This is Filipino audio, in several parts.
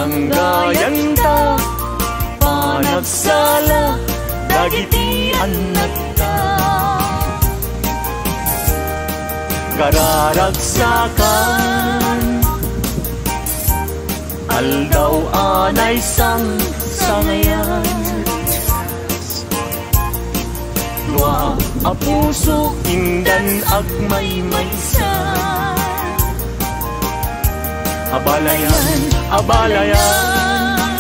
Sanggayan ta panagsala dagiti anak ta. Kararagsakan aldaw anay sang sangayan. Dua a puso indan agmay maysa. Abalayan, abalayan,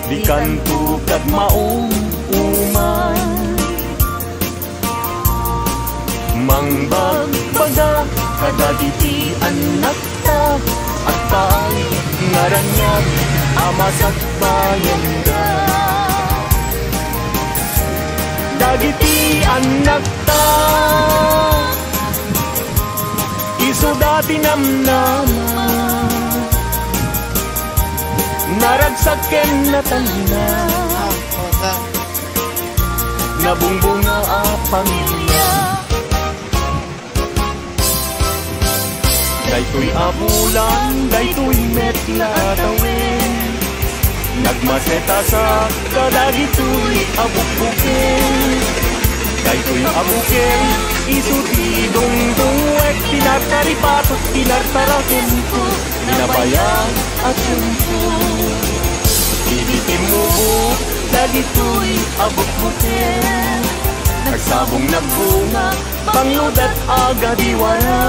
di kanto kat maong uman. Mangbagbaga kadagiti anak ta at pa'y ngaranyag amasak bayan ka. Dagiti anak ta iso dati namnama naragsaken na tanda nabungbunga a pamilya. Daytoy abulan, daytoy metla tawin nagmaseta sa kadagitoy abukbukin. Daytoy abukin isuti dungdungwek tinataripatot tinartarakin ko ninabayang at sumpo. Ibitin mo buk dagitoy abukbukin nagsabong nagbunga pangludat agadiwara.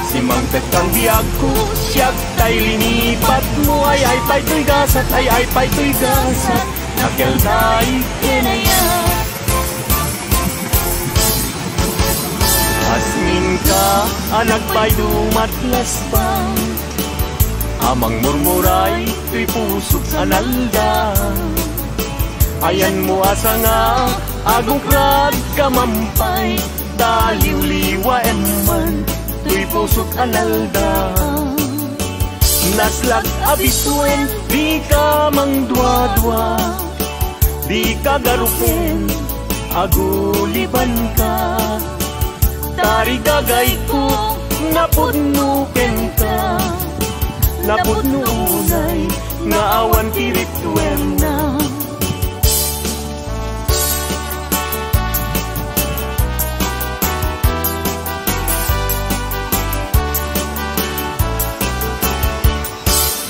Si Mangpet kang biyag ko, siyag tay linipat mo. Ay pa'y to'y gasat, ay pa'y to'y gasat. Nakel tay kinaya. Asmin ka, anak pa'y dumatlas pang. Amang murmuray, to'y pusok sa nalda. Ayan mo asa nga, agukrad kamampay. Daliw-liwa eman, to'y pusok analda. Naslag abisuen, di ka mangdwa-dwa. Di ka garupin, aguliban ka. Tari gagay ko, napudnuken ka. Napudnunay, nga awan pirituel na.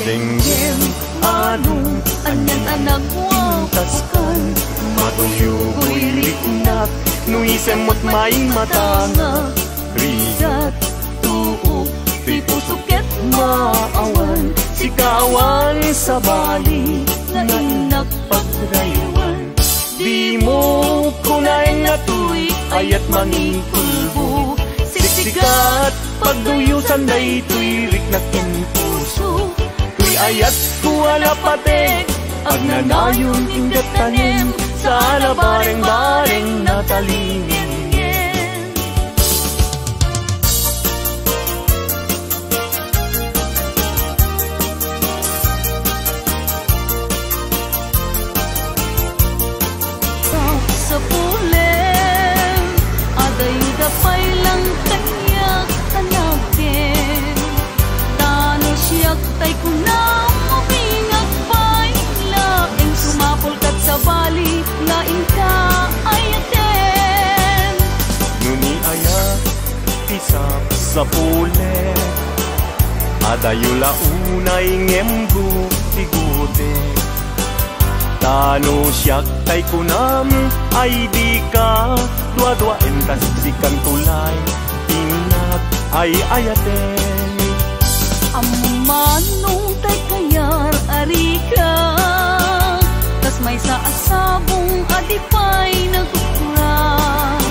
Denggem anong anyan anak wataskan Matuyugoy riknak nuisem mo't may matanga. Rigat tuok ti pusuket maawan Sikawan sa bali nga inak pagraywan. Di mo kunain na tuy ayat mangingkulbo siksikat pagduyusan day tuy riknakin puso. Ayat kuwala patek agnanayon ingat tanim sana bareng-bareng natalingin. Sa pulen aday dapay lang kanyak anakin tano siyak tay kunang mabingag pay laing sumapol kat sa bali laing ka ayaten. Nuni ayat isap sa pule adayula unay ngembu tigute. Tano siyak tay kunam ay di ka dua-dua entas sikan tulay inat ay ayaten. Among manong tay kayar arika tas may sa asabong adipay nagkukurang.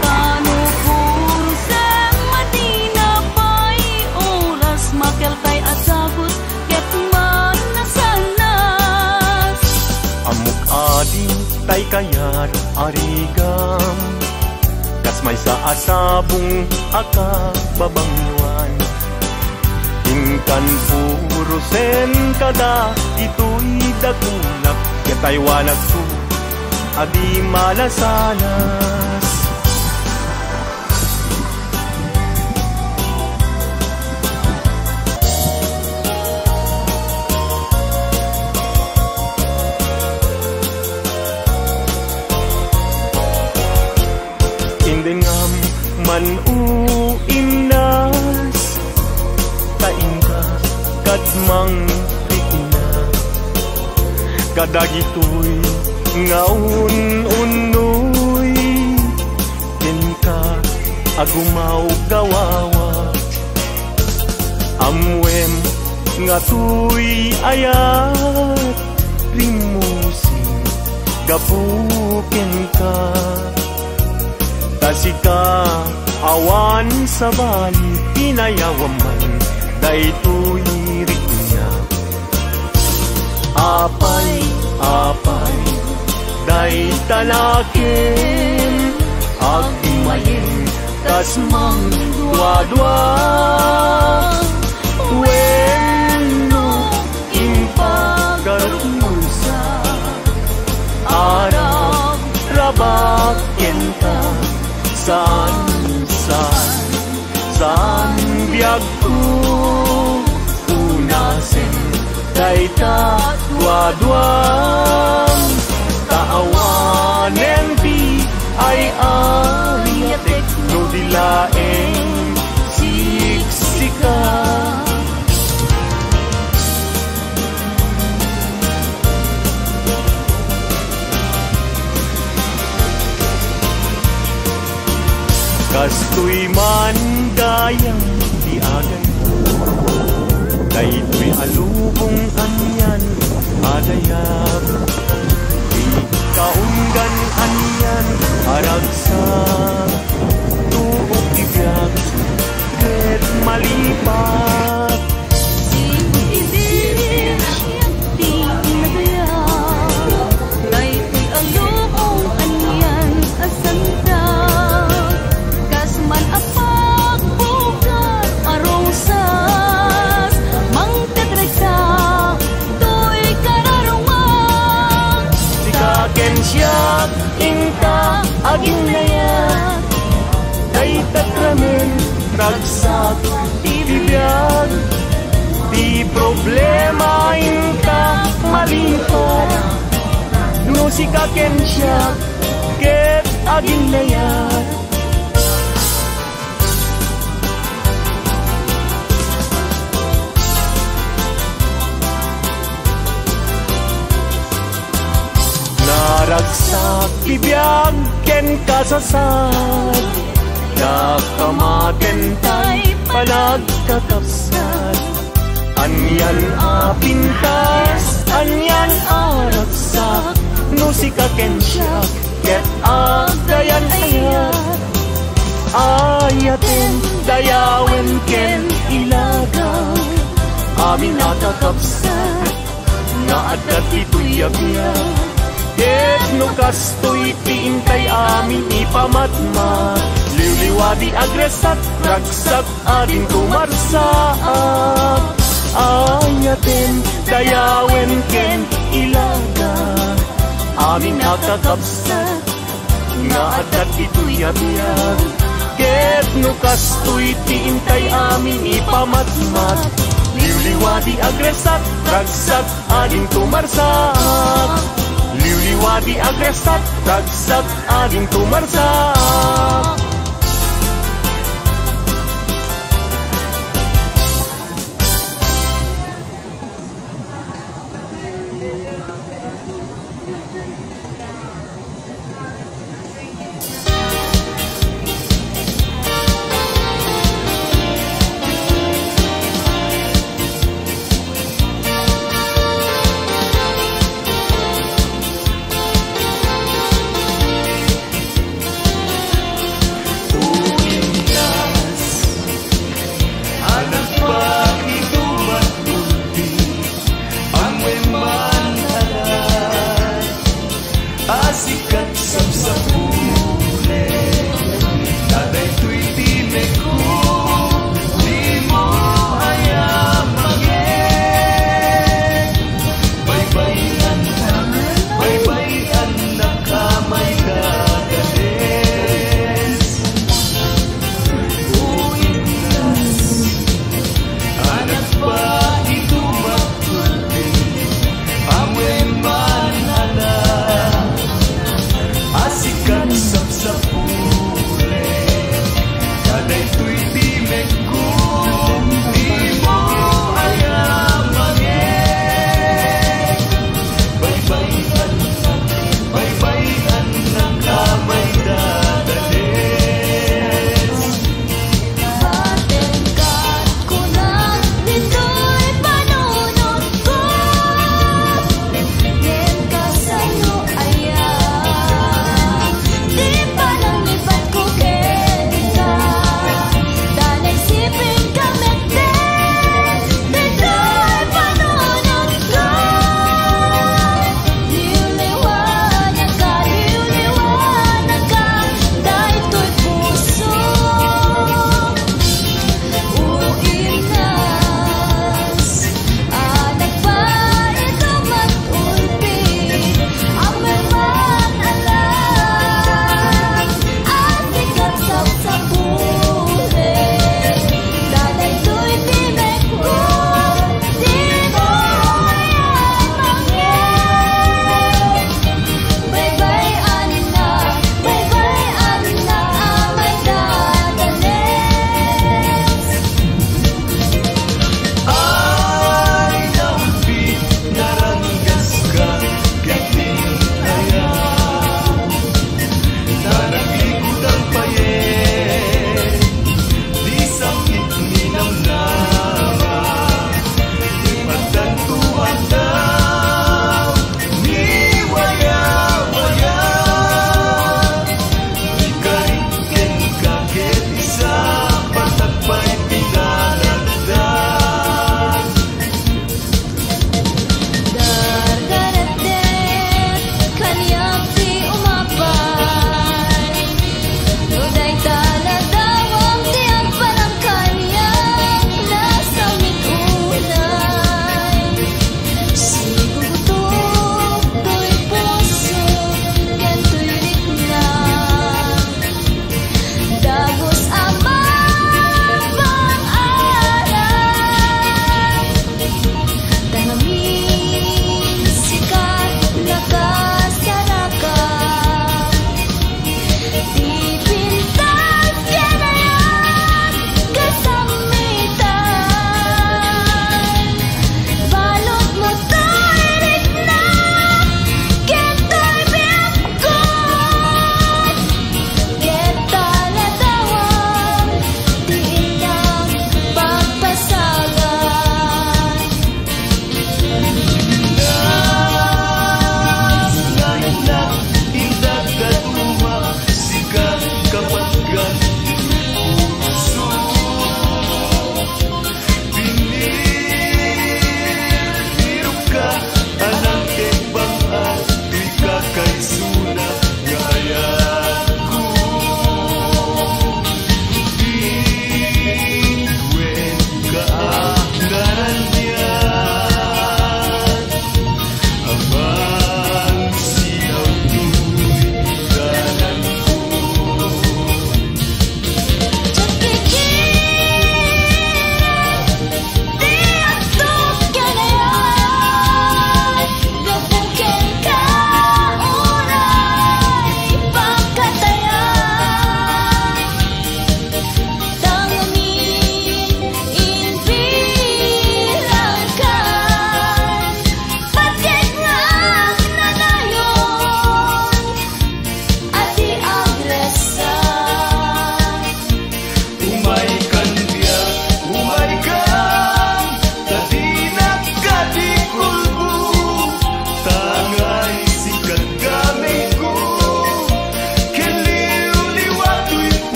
Tano puro sa Madina pay oras makel kay asagot ket man nasanas. Amok adi tay kayat arigam kas may sa asabong akababangwan. Ingkan puro sen kada ito'y dagunak kataywanag ko adi malasanas. kadagitoy nga un-unoy ken ka agumaw gawawa amwem nga tuy ayat rimusin gapuken ka tasika awan sa bali pinayawaman daytoy riknya apay day tanaken agmayen kasmang dua-dua wenno impagarusa arab rabak kenta saan biag ko unasen dayta dua-duang taawanen di ay ariatek no dilaeng siksika kastoy man dayang di agay daytoy alubong anyan adayab di kaunggan anyan aragsa tuok ibiyag ket malipat siyak inta aging layat day takramen ragsak ibibiyag di problema inta malipat no si kaken siyak ket aging layat ragsak bibiyag ken kasasad nakamaten tay panagkakapsat anyan apintas anyan aragsak no si kaken siya ket agayan ayat ayaten dayawen ken ilagaw amin nakakapsat nga adat ito'y abiyag ket no kastoy tiintay amin ipamatma liwliwadi agresat ragsak ading kumarsaak ayaten dayawen ken ilaga amin nakakapsat nga adat ito'y abiyag ket no kastoy tiintay amin ipamatmat liwliwadi agresat ragsak ading kumarsaak liwliwadi agresat ragsak ading kumarsak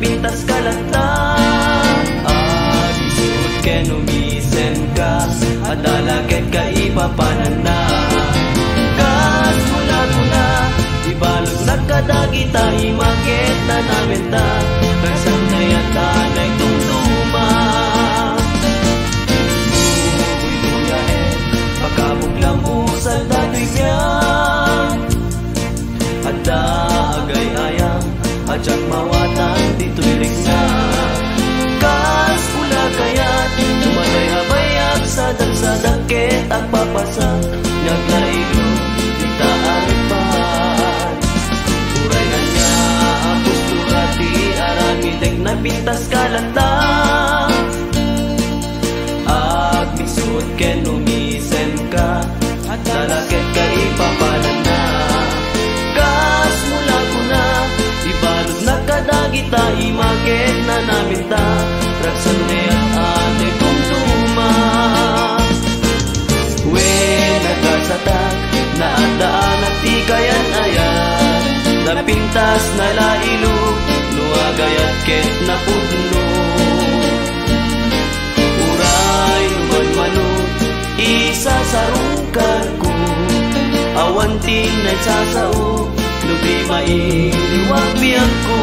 nagpintas kalata. Isud ken umisen ka, adalaket ka ipapanan na. Kas guna-guna, ibalog nagkadagita, imakit na namin ta. Kasang nayatan ay tumtuma. Uy-uyahin, pagkabuklang usal dato'y niya. Ada agay ayam, ajak mawatan dito'y ligna. Kas pula kayat, tumatay habayag sa dagsadagket at papasak. Naglailo, itaan pa. Uray na niya, ang postura di aramideg na pintas kalata. Agmisud ken umisen ka, at dalaket ka ipapalan na. Kas mula ko na, ibalog na kadagita, imakit na namin ta. Raksan na yan ate kong tuma. Nagasatak, naadaan at di kayan ayan. Napintas na lailo, nuagayat ket na pudno. Uray luman-manok, isa sarungkar ko. Awantin ay sasao, lubi mailiwag biyang ko.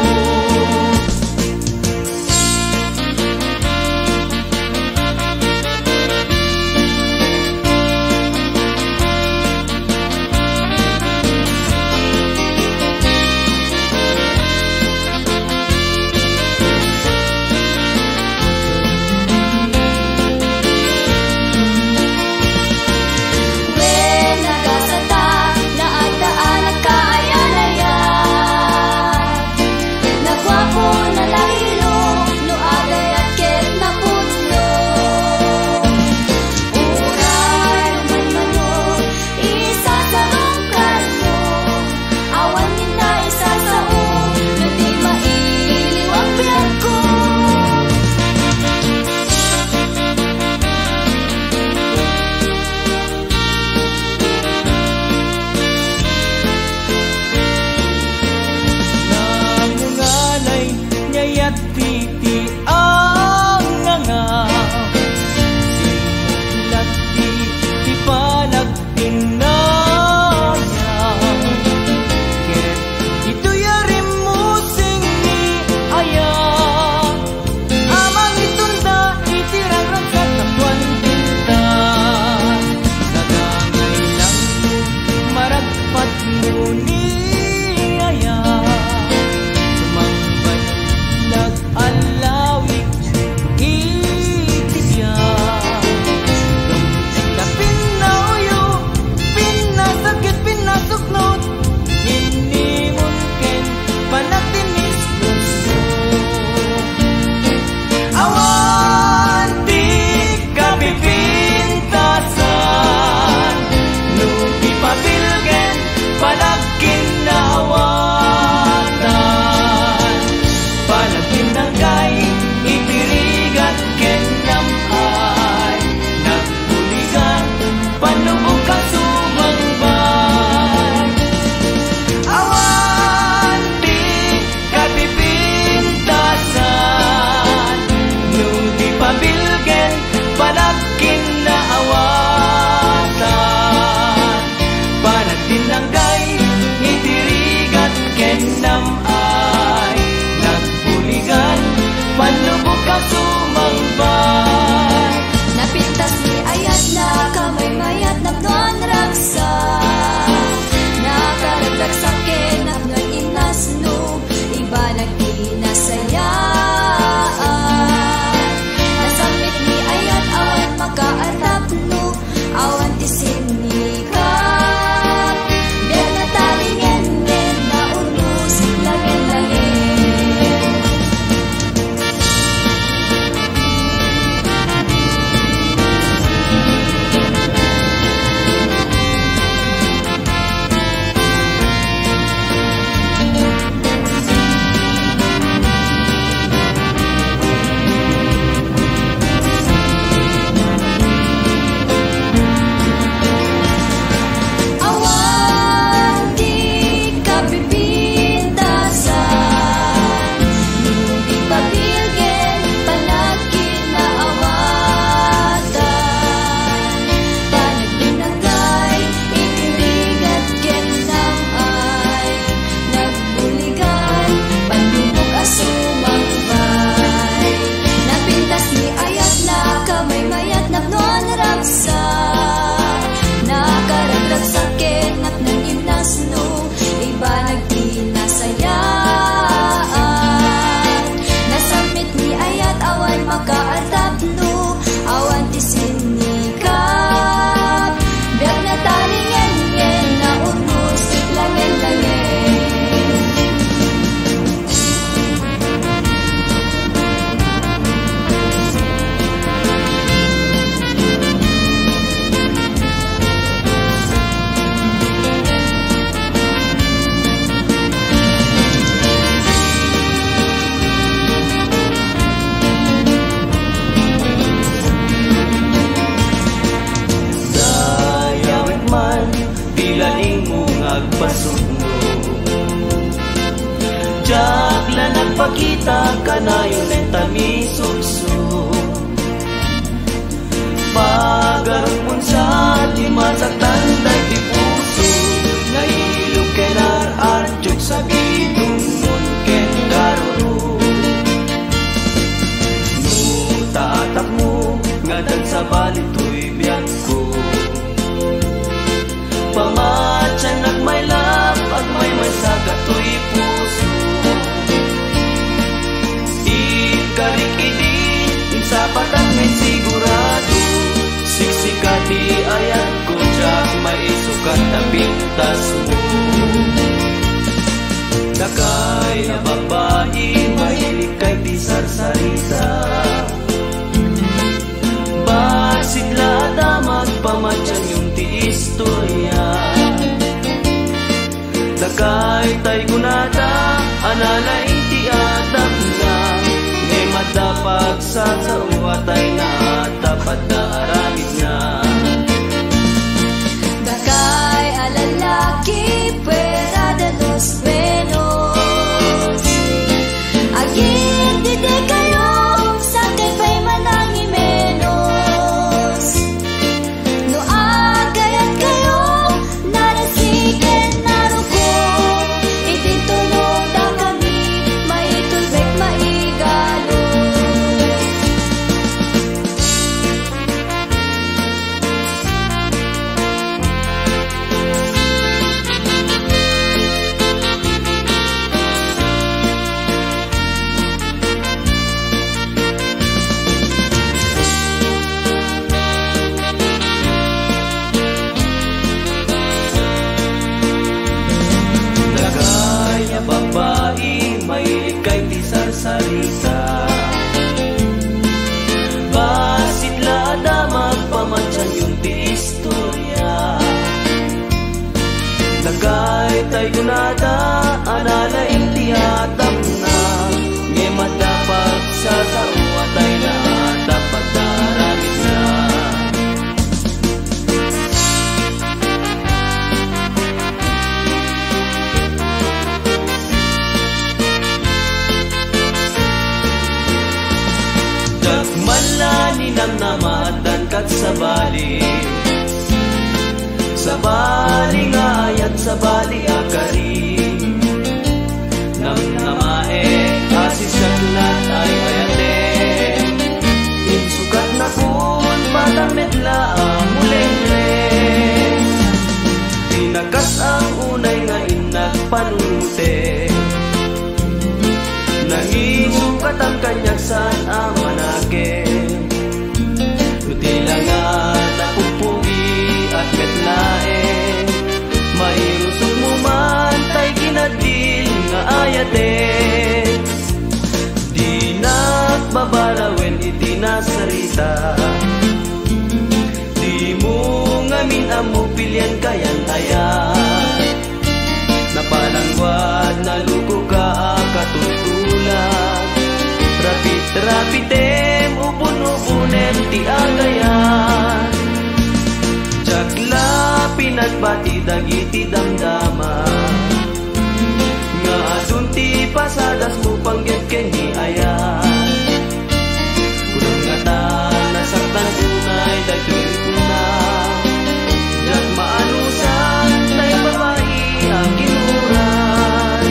Nagasata, naadaan at kaayan-ayan. Jakla nagpakita ka na yun ay tamisukso. Pagarot mo sa di masaktan dahil di puso. Nahilog ka na arjok sa bidong nun ken karoro. Nutatak mo ngadan sa balit to'y biyak ko. Pamatyan nagmay lap at may masagat to'y puso. Ikarikidin sa patak may sigurado. Siksikati ayat ko jak may sukat na pintas mo. Nakay na babae mahilig kay di sarsarita. Basit lada magpamatyan yung istorya. Nakay tay kunada analain ti atak na. Ngay madapag sa uwatay na tapat na aramid na. Dakay alalaki pera de los menos. Agin dide kayo sa kay pa'y manangi menos. No agayat kayo narasiken naruko. Itintunog na kami maitulbek maigalo. Nakay na babae mahilig kay di sarsarita. Basit lada magpamatyan yung di istorya. Nakay tay kunada analain ti atap na. Ngay madapag sa uwatay na tapat na aramid na. Dagmalani ng namatan kat sa bali. Sa bali ngayat sa bali akari. Nang namae asis kaklat ay ayate. Insukat na kun patamit laang mulengre. Tinakas ang unay ngayon nagpanute. Nangisukat ang kanyang saan ang manake. Nutila nga napupugi at metlae. Mairusok mo man tay ginadil nga ayate. Di nagbabarawin iti nasarita. Di mo ngamin amo pilyan kayan ayat. Napalangwad na luko ka katutulad. Rapid-rapitem upon-upunem ti agayan. Jakla pinagbati dagiti damdama. Nga adun ti pasadas mo panggit kenhi ayan. Kunong nga ta nasaktan tunay dagdoy una. Jak maanusan tayo babae ang kinuran.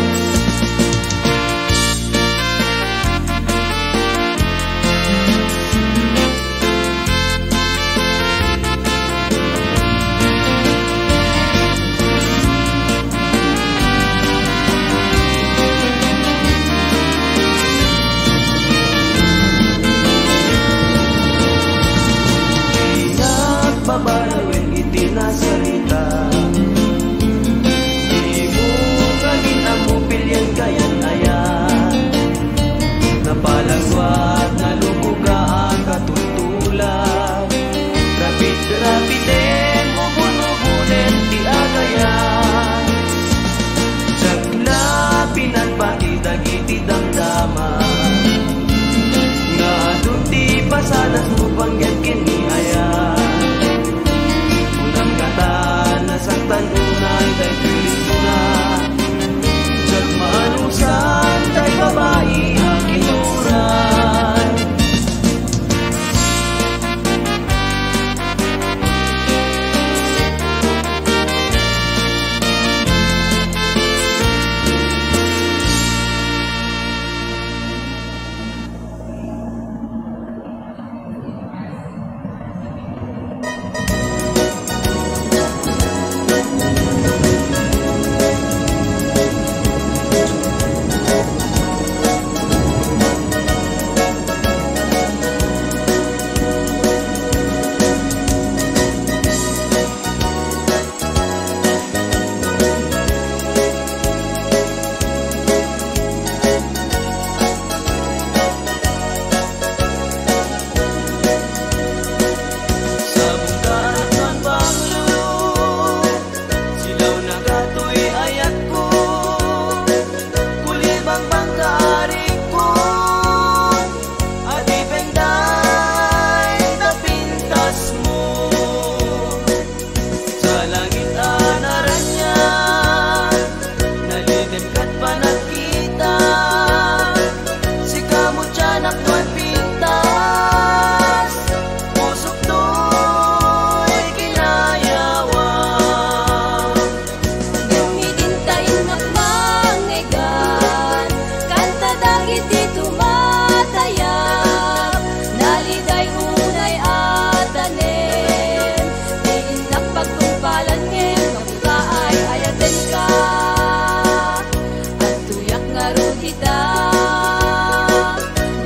ngarugita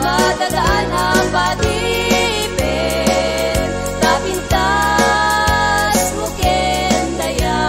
matadaan ang patipin tapintas muken daya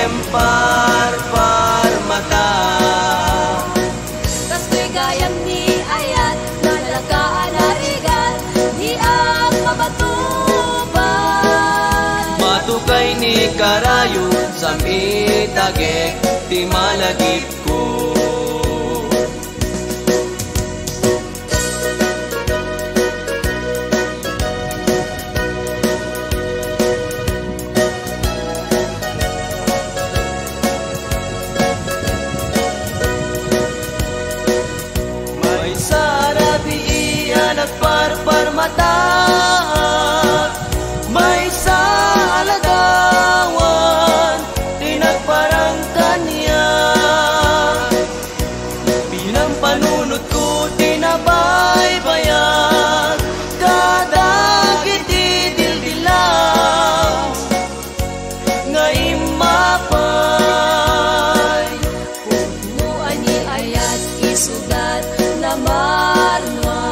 kempar-par mata. Kas ko'y gayam ni ayat, nalagaan harigan, di ang mabatuban. Matukay ni karayo, sa mitagek, di malagip ko. Nagparpar mata, may sa alagawan, tinagparang kanya. Bilang panunod ko, tinabaybayan, kadagit idildilaw, ngayon mapay. Punuan ni ayat isugat na marnwa,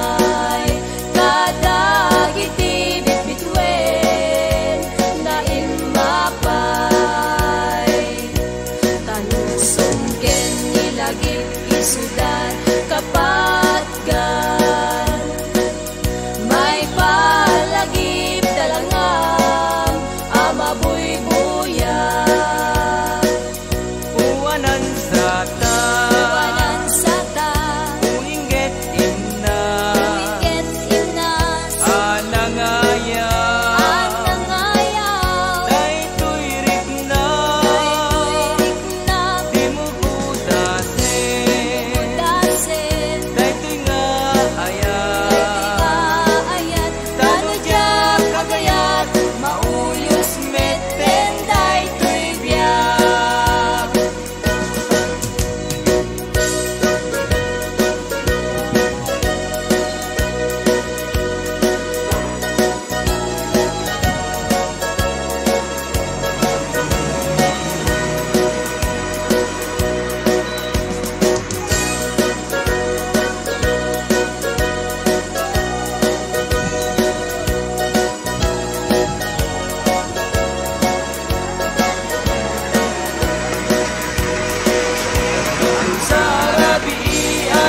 sudan kapatgan, may palagip talangang amabuybuyan. Uwanan sata, uwanan sata, uinget imna, uinget imnas, anangaya, anangaya, daytoy rikna, daytoy rikna, di mo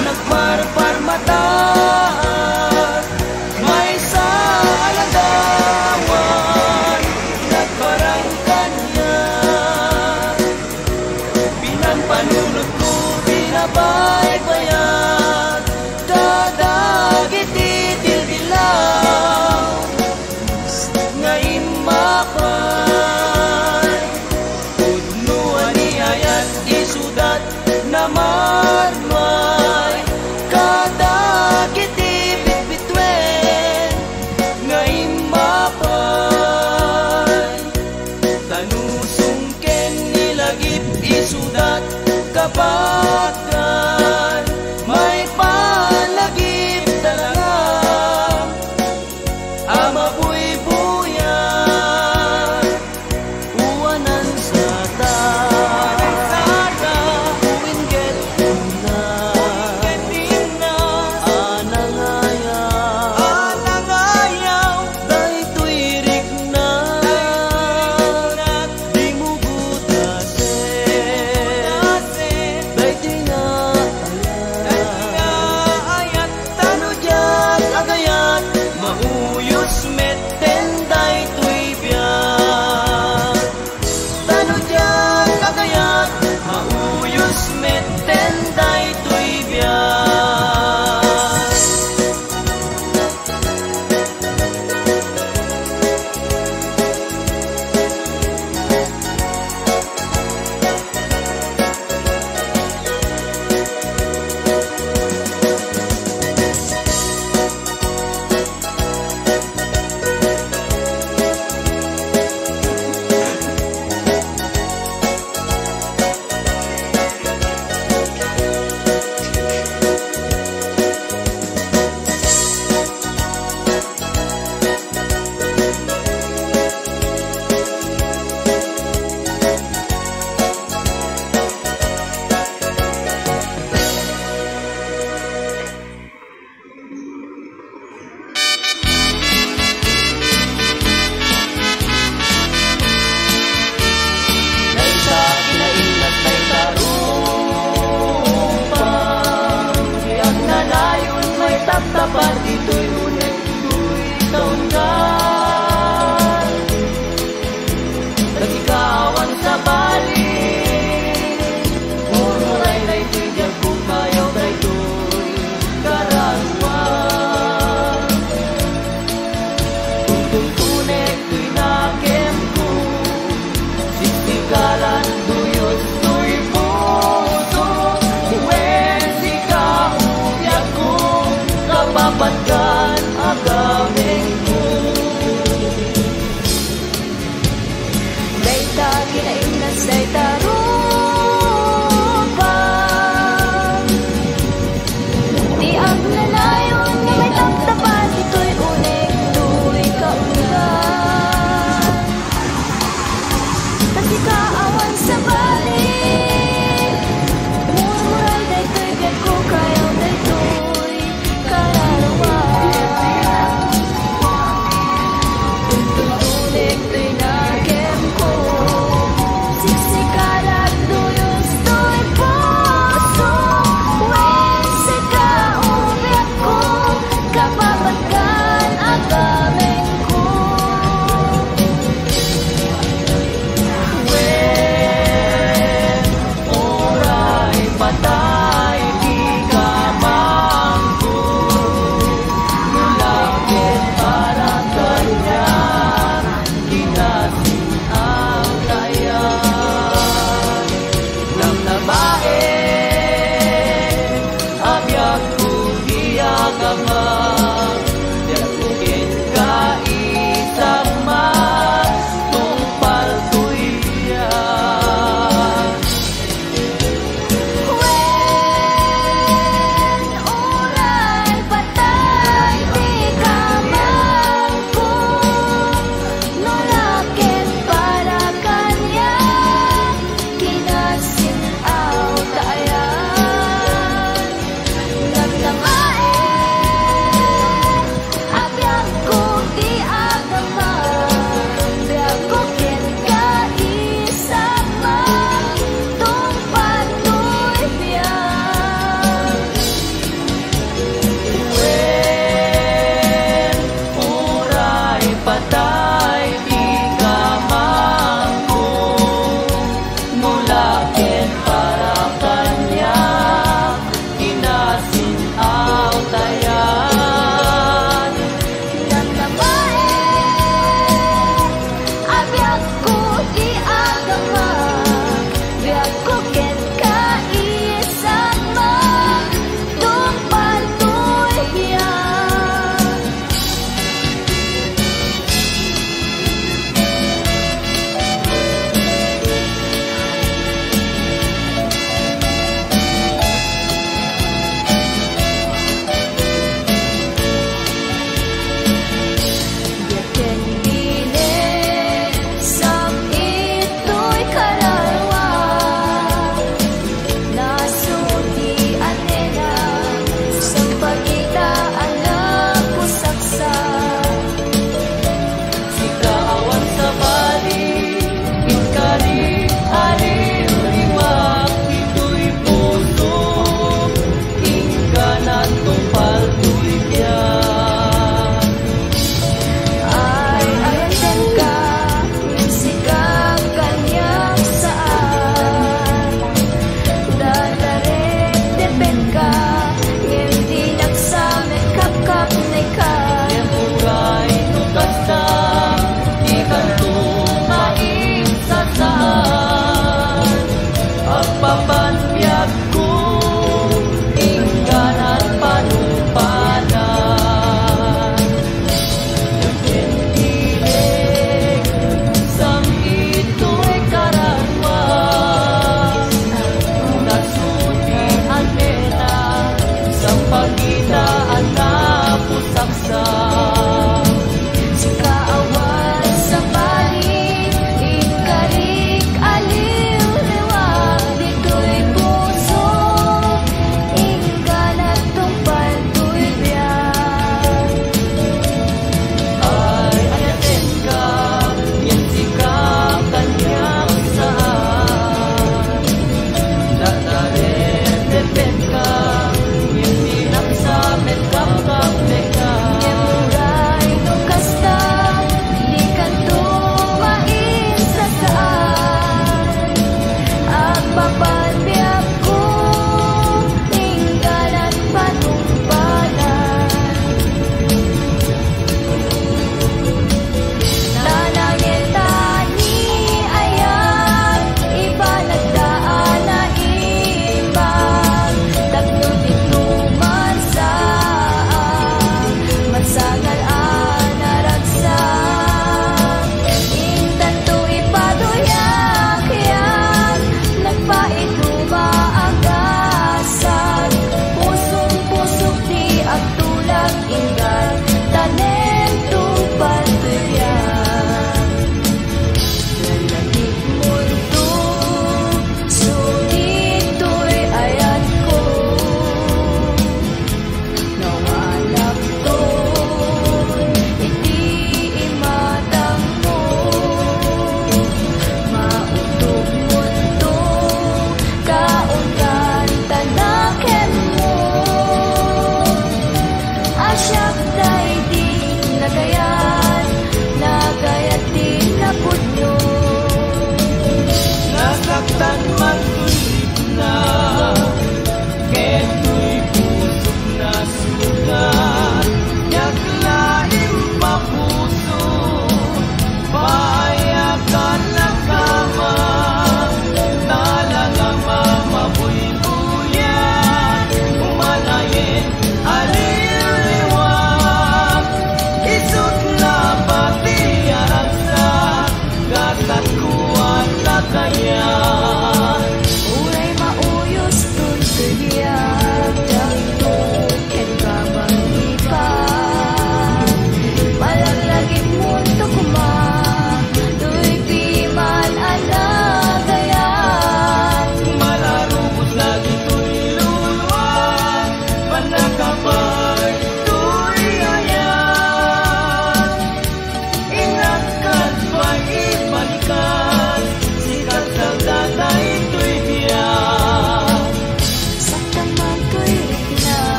nagparpar mata, may sa alagawan, nagparang kanya. Pinanpanunod ko, binabaybayan, kadagit idildilaw, ngayon mapay. Punuan ni ayat isudat na marmay, kadagit ibitbitwen, ngayon mapay. Tanusong ken nilagip isudat kapatgan, may palagip talagang amabuybuyan.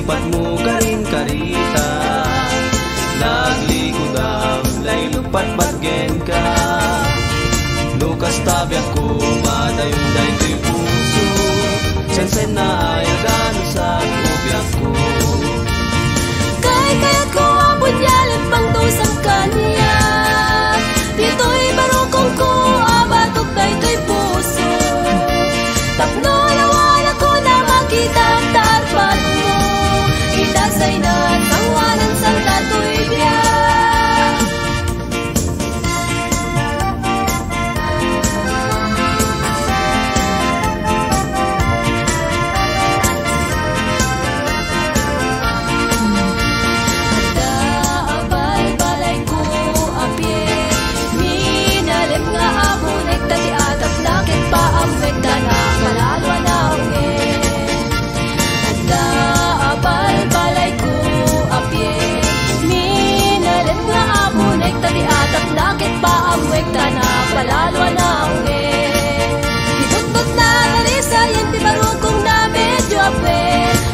pat mo karin karita. Naglikod ang laylupat batgen ka. Lukas tabi ako madayon day to'y puso. Sensen na ayagan sa kubyak ko. Kaya ko abot yalit pang tusang kanya. Dito'y barukong ko abatok dayto'y puso. Tapno lawan ako na makita ang tarpat mo. Itasay na tangwanan sa tato'y biyak. Nagdaabal balay ko apye. Minalim nga amo nagtati atap nakit pa ang wegda na palalwa na unge. Nagdaabal balay ko apye. Minalim nga amo nagtati atap nakit pa ang wegda na palalwa na unge. Itutot na nalisayan ti barukong na medyo apwe.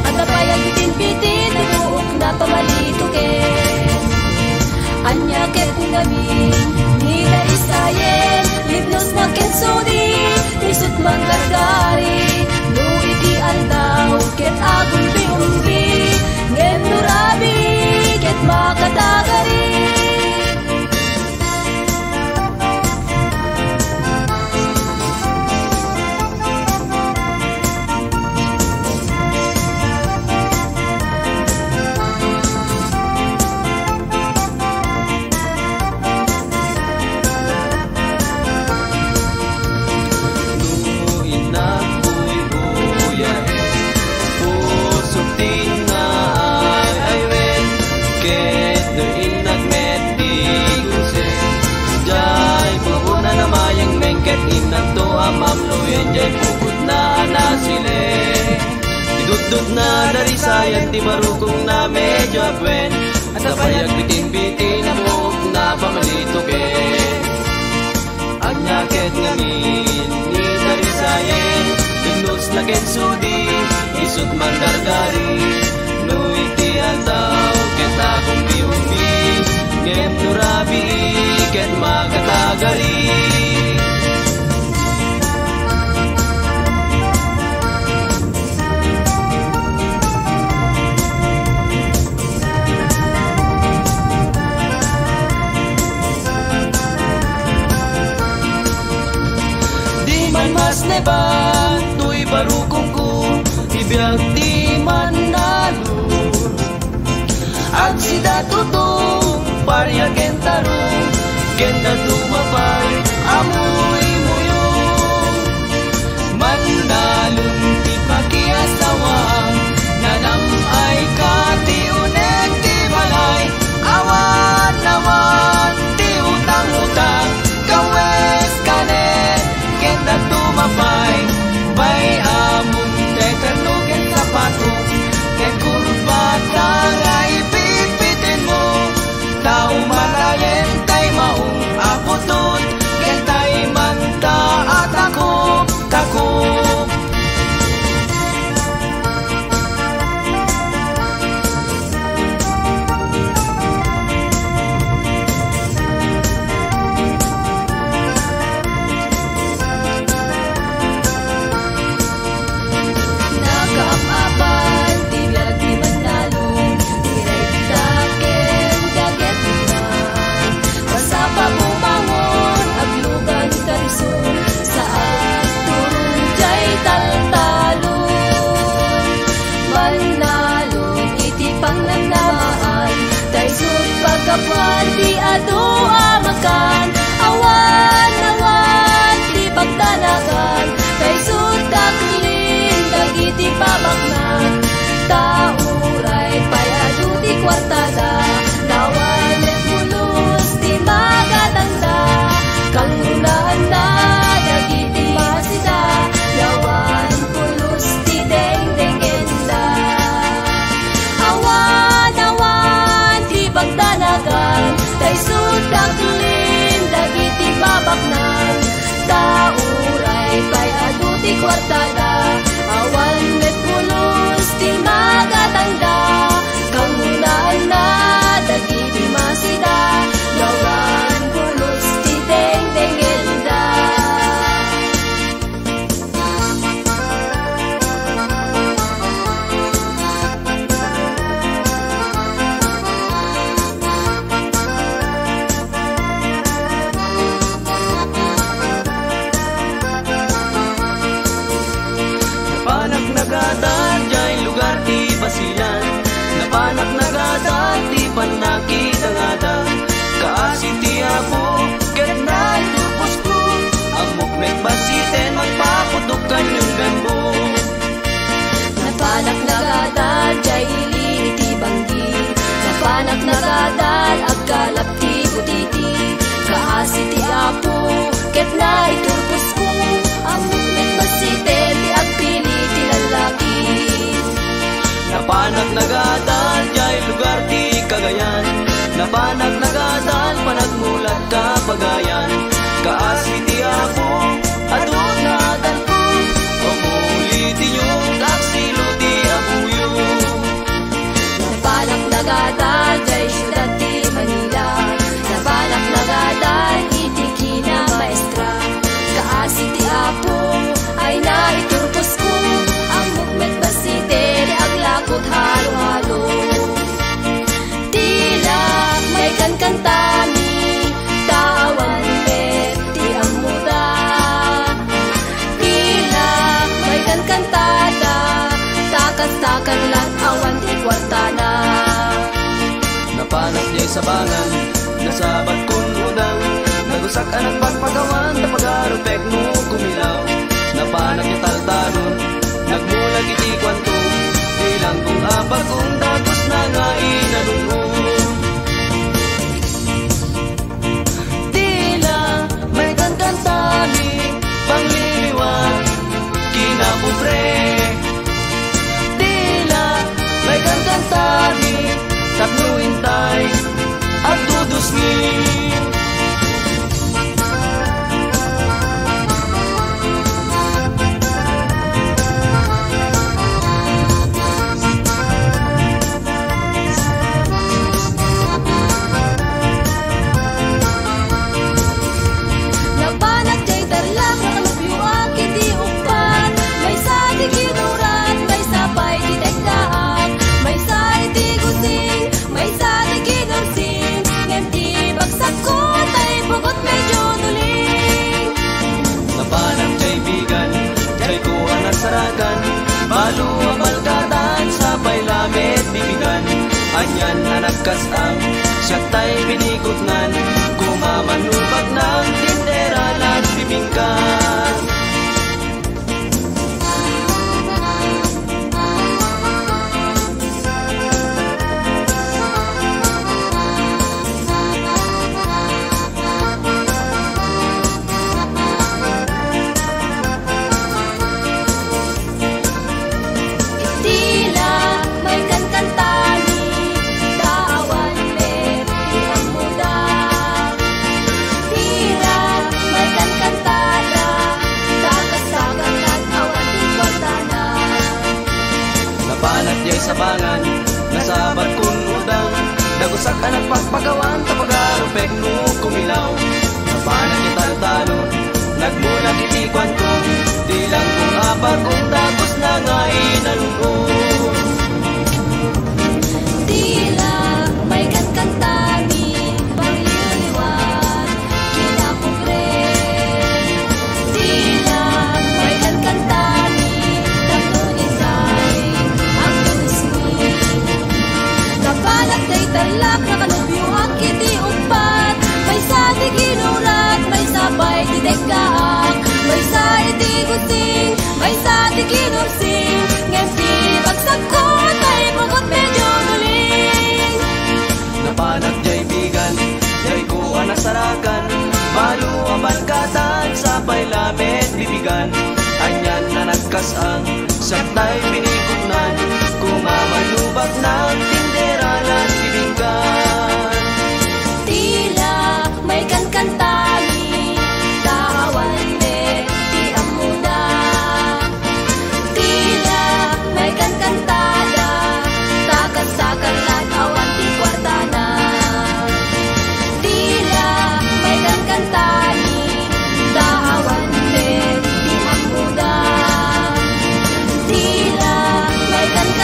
At napayag bitin-bitin tinuok na pamalito ken. Anyaket ngamin ni narisayen. Libnos na kensudi isut manggargari. No iti aldaw ket agun biumbi. Ngem nurabi ket makatagari. Idudod na narisayan ti barukong na medyo apwen. At napayag bitin-bitin na buhok na pamalito ken. Anyaket ngamin ni narisayan. Ignos na kensudi isut mandargari. No iti aldaw ket akong biumbi. Ngem nurabi ket makatagari. Mas neban, tuy barukong ko, ibiyag di man nalun. At si datutong, parya kentarong, kenda tumapay, amoy muyong. Mandalun ti pakiasawang, nanam ay katiunek ti balay. Awan-awan ti utang-utang, kawes kanen. Kenda tumapay, bay among tekanukin sapatong. Ken kurbat ay pitpitin mo. Tao malayen tay maong aputot. Ken tay manta at takop. Kapwan di ado amakan. Awan-awan di pagtanakan. Kay sutaklin dagiti pabaknan. Tauray pay ado di kwartada. Lawan at pulos di magatanda. Kang runaan na dagiti masida. Lawan pulos di deng-dengenda. Awan-awan di pagtanakan. Kay sutaklin dagiti babaknan. Tauray pay adu ti kwartada. Awan met pulos ti magatanda. Napanak nagadal jay lugar ti Cagayan, napanak nagadal panagmulat ka Pagayan. Kaasi ti Apo adun nadan ko, umuli ti yung taksilo ti Abuyo. Napanak nagadal jay syudad ti Manila, napanak nagadal iti Kina Maestra. Kaasi ti Apo ay naiturpos ko, ang movement basite di aglakot halo-halo. Tila may kankantani tawan bet ti amuda, tila may kankantada takas-takan lang awan ti kwartana. Napanak jay sabangan nasabat kun udang, nagusak anak pagpagawan tapagarupek no kumilaw. Napanak yung taltanon nagmulag iti kwanto, ilang kung abag kung dagos na nga inalunod. Tila may kantantami pangliliwan kinapobre, tila may kantantami tatluintay at dudusngin. Napanak jay tarlak nakalubyo iti upat, may sa ti kinurat, may sapay ti tekdaan, may sa iti gusing, may sa ti kinursing, ngem ti bagsak ko tay bugot medyo duling. Napanak jay bigan jay ko anak saragan, balo amalkatan sa pailamet bibigan. Anyan anak kasang siya tay pinikutnan, kumamanubag ng tindera lang bibingkan. Tila may kankantani tawan bet ti amuda, tila may kankantada takas-takan lang awan ti kwartana. Napanak jay sabangan nasabat kun udang, nagusak anak pagpagawan tapagarupek no kumilaw. Napanak yung taltanon nagmulat iti kwanto, di lang kung abag kung dagos na nga inalunod. Tila may kankantani pangliliwan kinapobre, tila may kankantani tatluintay ang dudusngin. Napanak day talak nakalubyo iti upat, may sa ti kinurat, may sapay ti tekdaak, may sa iti gusing, may sa ti kinursing, ngem ti bagsak ko tay bugot medyo duling. Napanak jay bigan jay ko anak sarakan, balo amalkatan sa pailamet bibigan. Anyan anak kasang siya tay pinikutnan, kumamanubag ng tindera lang bibingkan. Tila may kankantani tawan bet ti amuda, tila may kankantada takas-takan lang awan ti kwartana. Tila may kankantani tawan bet ti amuda, tila may kankantada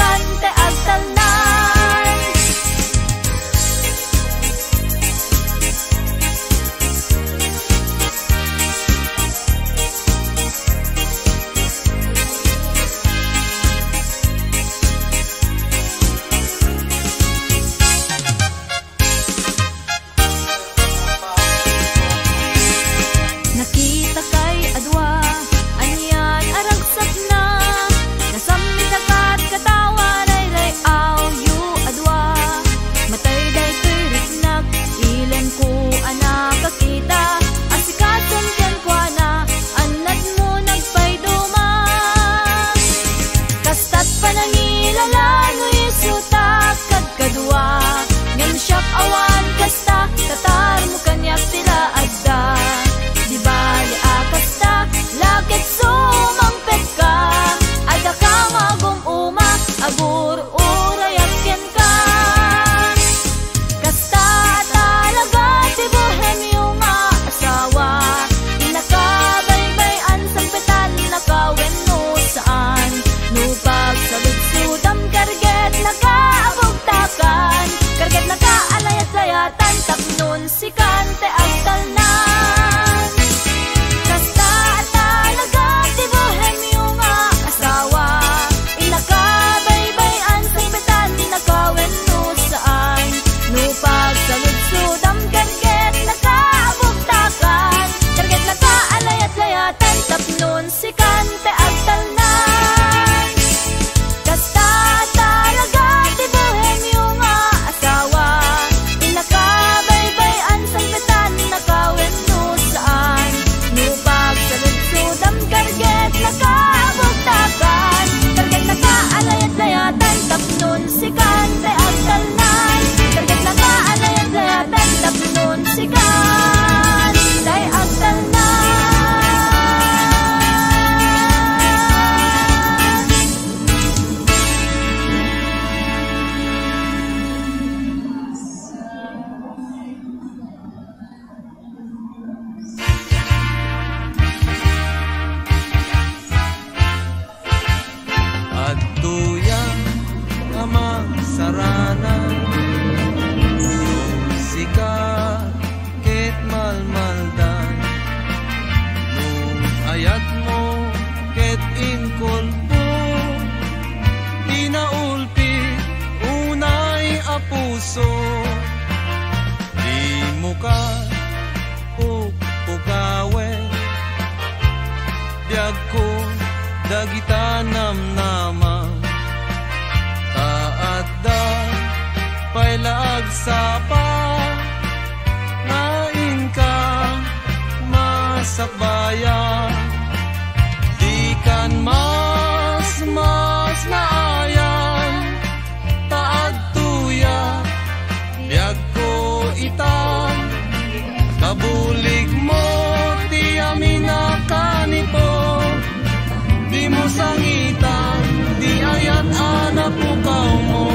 kante agtalnan. Nakita kay adwa, anyan aragsak na, nasamit agad katawa, ray aw yu adwa. Matay day tiriknak, ilan ko anak kakita, asikason ken kwa na, anad mo nagpayduma. Kastat panangilala, no isutak kat kadwa, ngem siyak awan kasta, katar mo kanyak tila adda. Di bali akasta, lakit sumampet ka, ada ka magumuma, abur urayak ken ka. Kasta talaga ti bohemyo nga asawa, inakabaybay-an sampetan nakawen no saan, no pagsaludsudam karget nakaabugtakan, karget nakaalayat-layatan, tapnon si kante agtalnan. Kasta talaga ti bohemyo nga asawa, inakabaybay-an sampetan nakawen no saan, no pagsaludsudam karget nakaabugtakan, karget nakaalayat-layatan, tapnon si kante agtalnan. Kasta talaga ti bohemyo nga asawa, inakabaybay-an sampetan nakawen no saan, no pagsaludsudam karget nakaabugtakan, karget nakaalayat-layatan, tapnon si kante agtalnan, karget nakaalayat-layatan, tapnon si kante agtalnan. At tuyang amang saranan, sika ket malmaldan, no ayat mo ket inkolpo, inaulpi unay a puso, di mo ka pukawen, biag ko dagita namnaman, taadda pailaag sapa, ngain ka masakbayan, di kan mas naayan, taadtuya biag ko itan, kabulig mo ti amina kanipo, di mo sangitan, di ayat anak pukaw mo.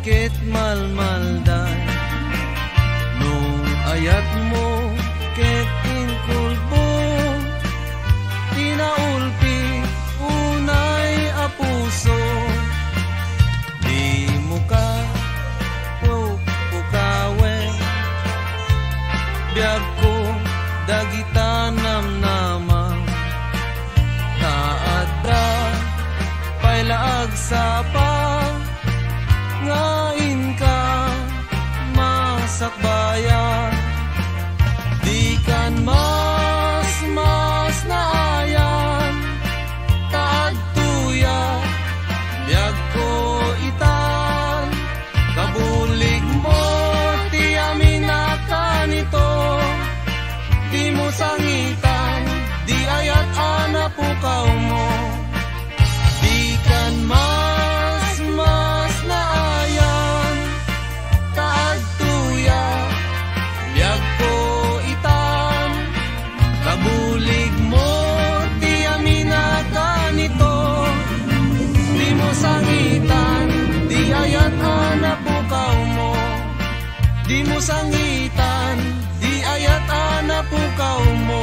Ket malmaldan, no ayat mo ket inkulpo, inaulpi unay a puso, di mo ka pukawen, biag ko dagita namnaman, taadda pailaag sapa, ngain ka kasangitan, di ayat ana pukaw mo.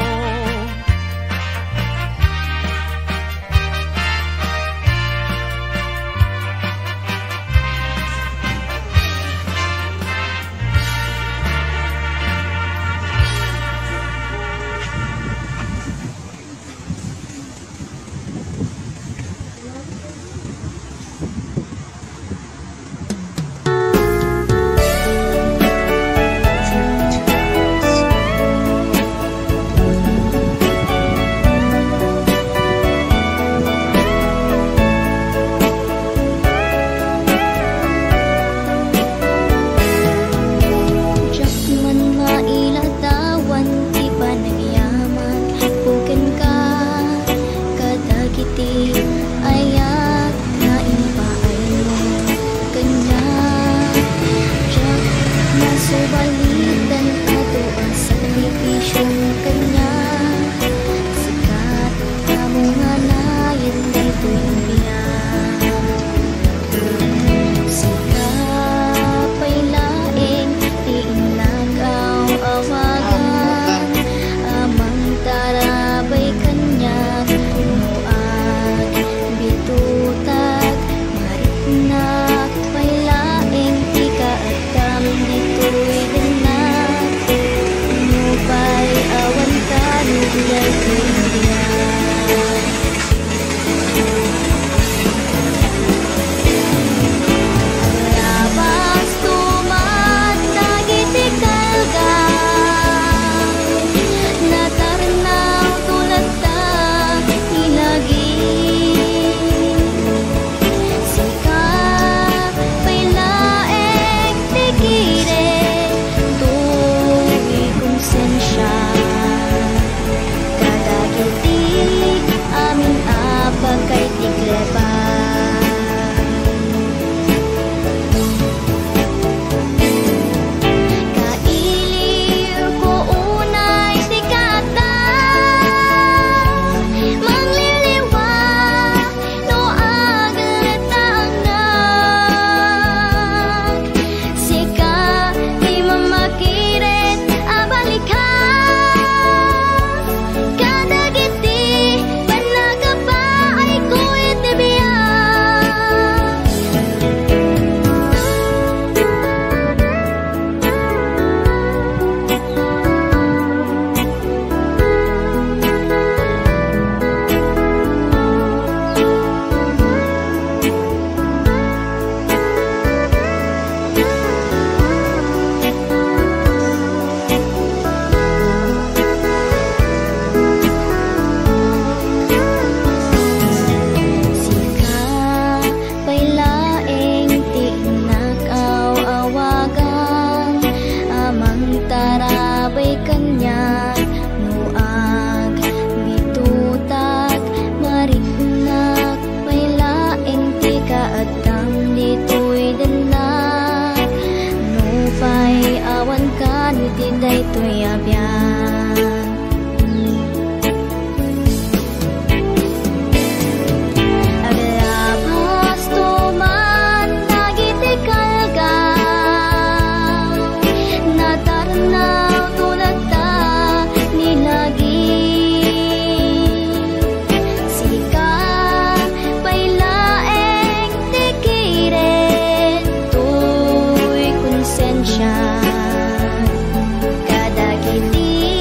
Kada kiti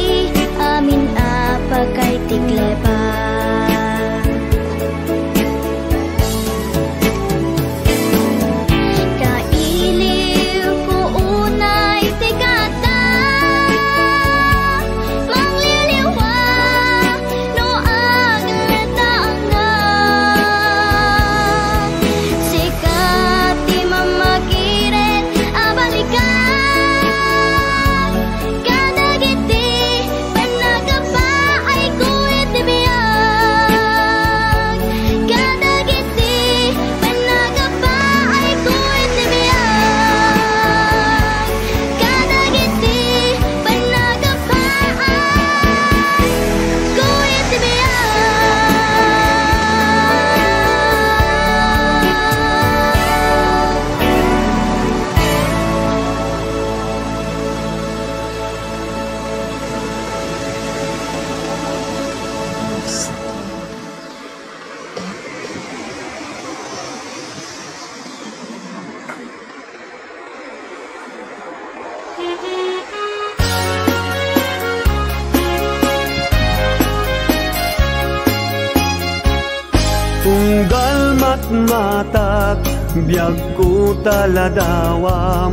matak biag ko taladawam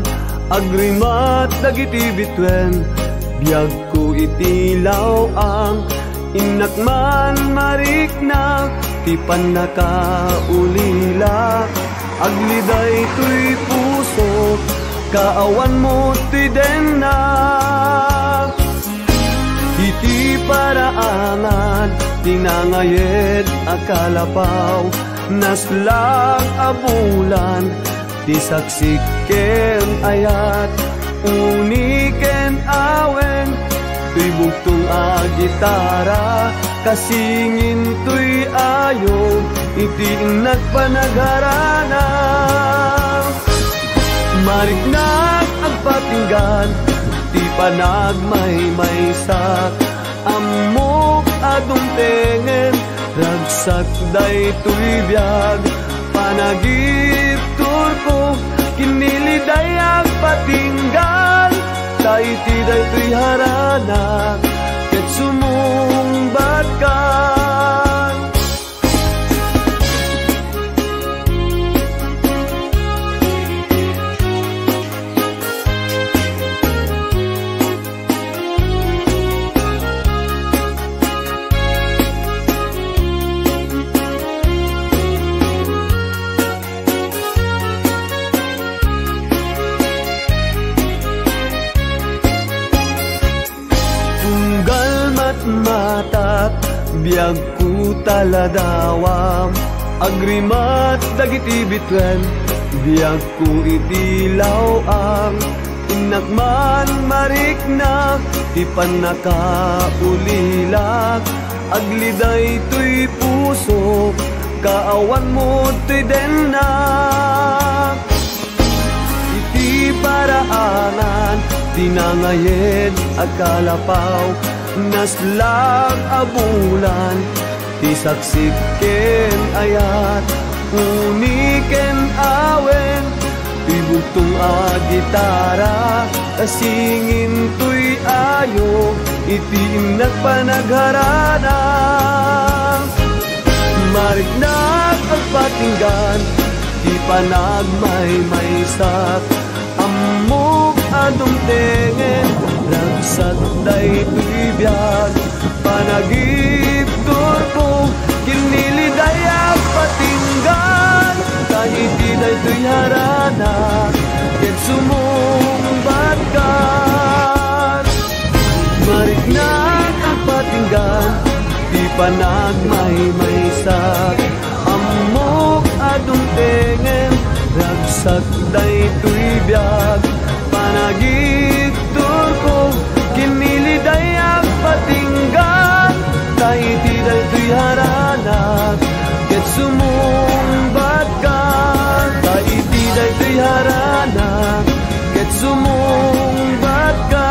agrimat dagiti bitwen biag ko itilaw ang inakman marikna ti panakaulila agliday tuy puso kaawan mo ti denna iti paraangan tinangayed akalapaw naslag abulan ti saksiken ayat uniken awen tuy bugtong a gitara kasingin tuy ayo iti nagpanagharana mariknag agpatinggan ti panagmaymaysak amok adumtengen ragsak daytoy biag panagip turko kiniliday agpatinggan taiti daytoy harana ket sumungbat ka. Matak biag ku taladawam agrimat dagiti bitwen biag ku itilaw ang inakman marikna ti panakaulilak agliday tuy puso kaawan mo ti denna iti paraanan tinangayed akalapaw naslag abulan ti saksiken ayat uniken awen ti bugtong a gitara kasingin tuy ayo iti nagpanagharana mariknag agpatinggan ti panagmaymaysak amok adumtengen ragsak daytoy biag panagip turko kiniliday agpatinggan kahiti daytoy harana ket sumungbat ka mariknag agpatinggan ti panagmaymaysak amok adumtengen ragsak daytoy biag panagip turko kiniliday agpatinggan taiti daytoy harana ket sumungbat ka taiti daytoy harana ket sumungbat ka.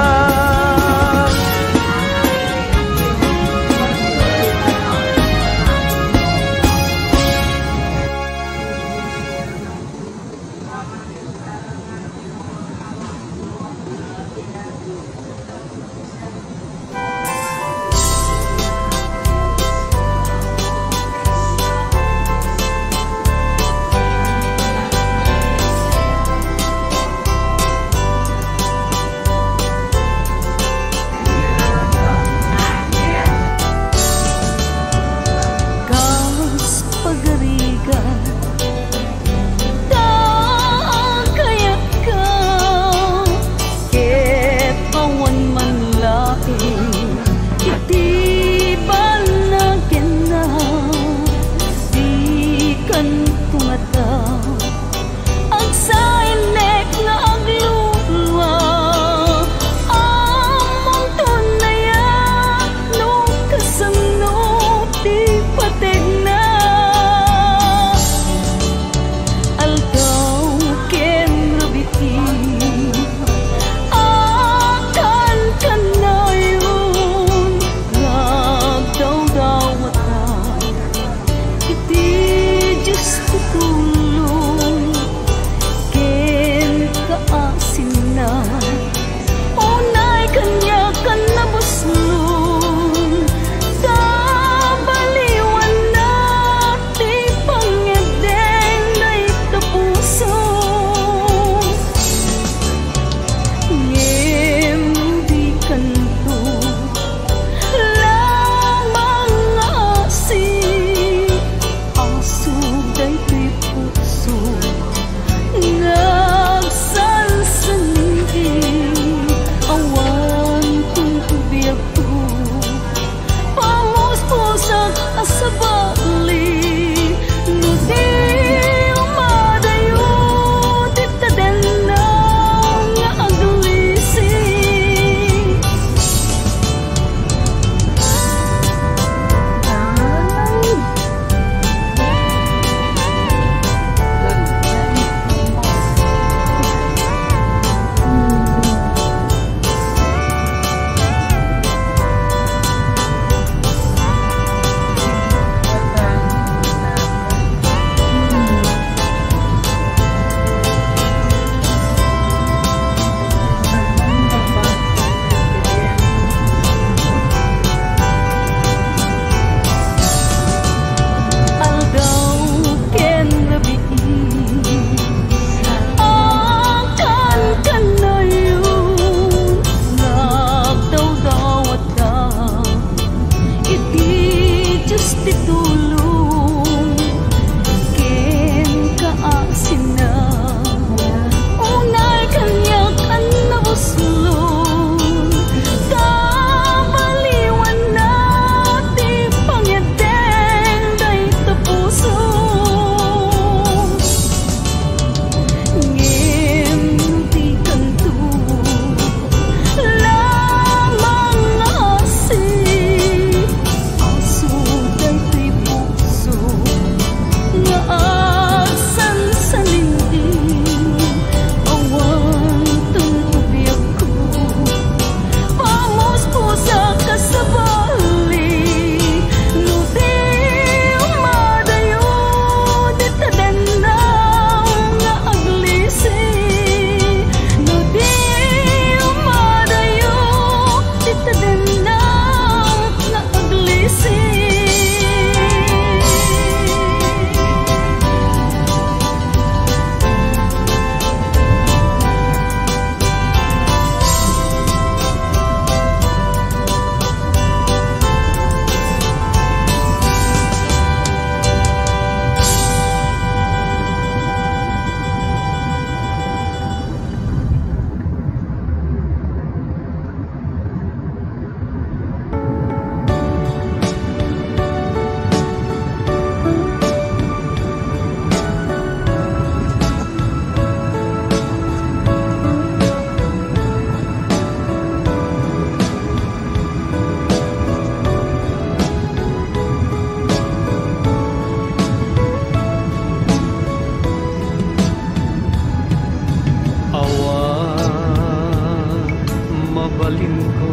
mabalin ko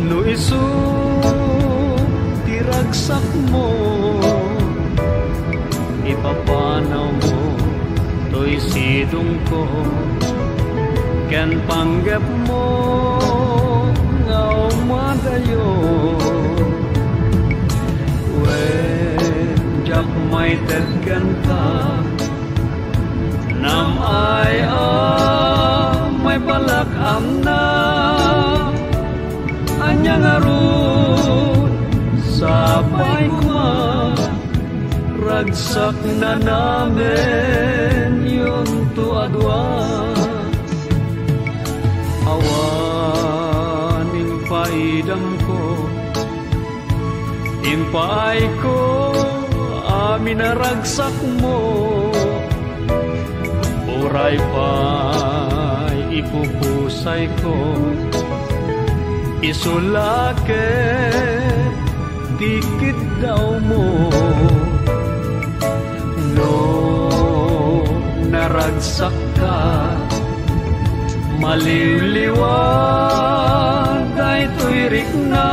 no isu tiragsak mo ipapanaw mo to'y sidong ko ken panggap mo nga umadayo when jak may tedkan ka nam ay may palakam na anyang arut sabay kuma ragsak na namin yung tuadwa awan impaidam ko impaay ko amin na ragsak mo uray pa'y ipupusay ko isulake dikit daw mo no naragsak ka maliliwag ay tuirik na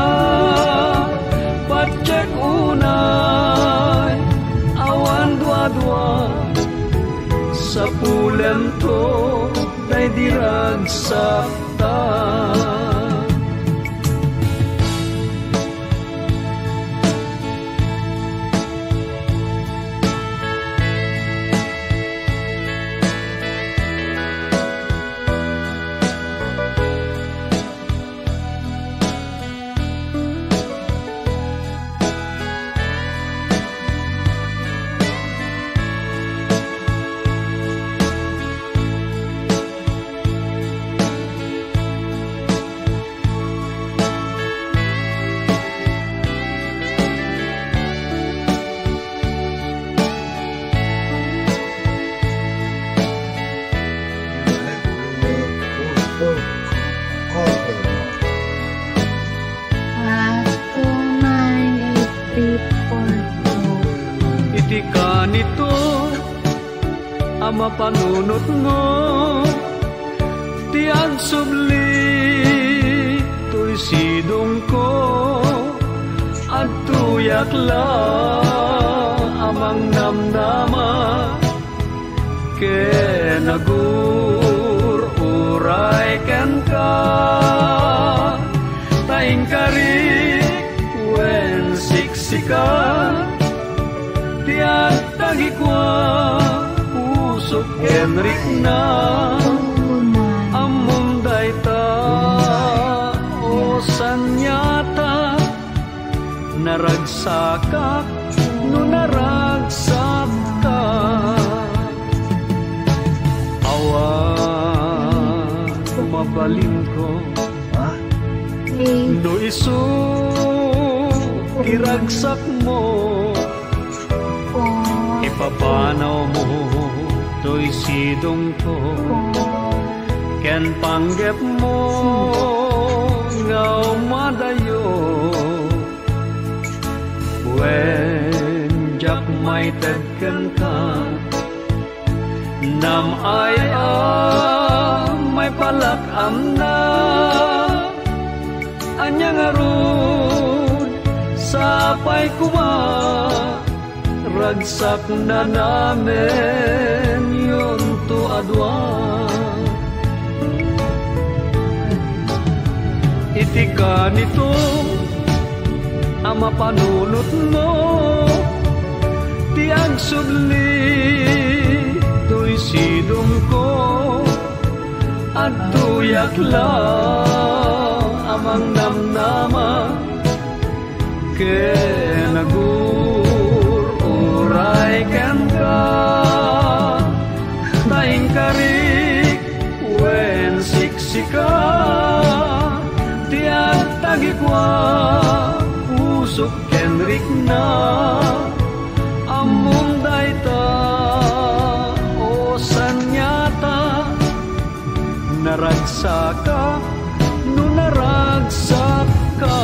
patsek unay awan dua-dua sa pulam to day diragsak ta mapanunot mo tiag subli to'y sidong ko at tuyak la amang namnama ke nagur uray ken ka taing karik wen siksika tiag tagikwa pusok enrik na among dayta o sanyata naragsakak no naragsak ka awan mabalin ko no isu iragsak mo ipapanaw mo to'y sidong ko ken panggap mo nga umadayo when jak may tedkan ka nam ay may palakam na anyang arud sapay kuma ragsak na namin yun tuadwa itika nito ang mapanunot mo tiag subli to'y sidong ko at tuyak la amang namnama ke nagur uray ken ka taing karik wen siksika tiag tagikwa pusok kenrik na among dayta o sanyata naragsaka no naragsak ka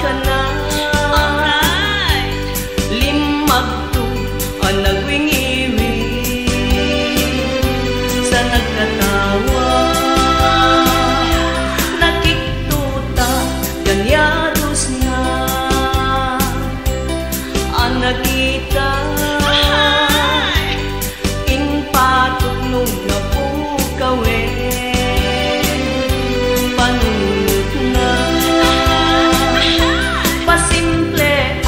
ka na. Limagto ang nagwingiwi sa nagkatawa. Nakiktuta ganyados na ang nakita. Inpatok nung napukawe panunod na. Pasimple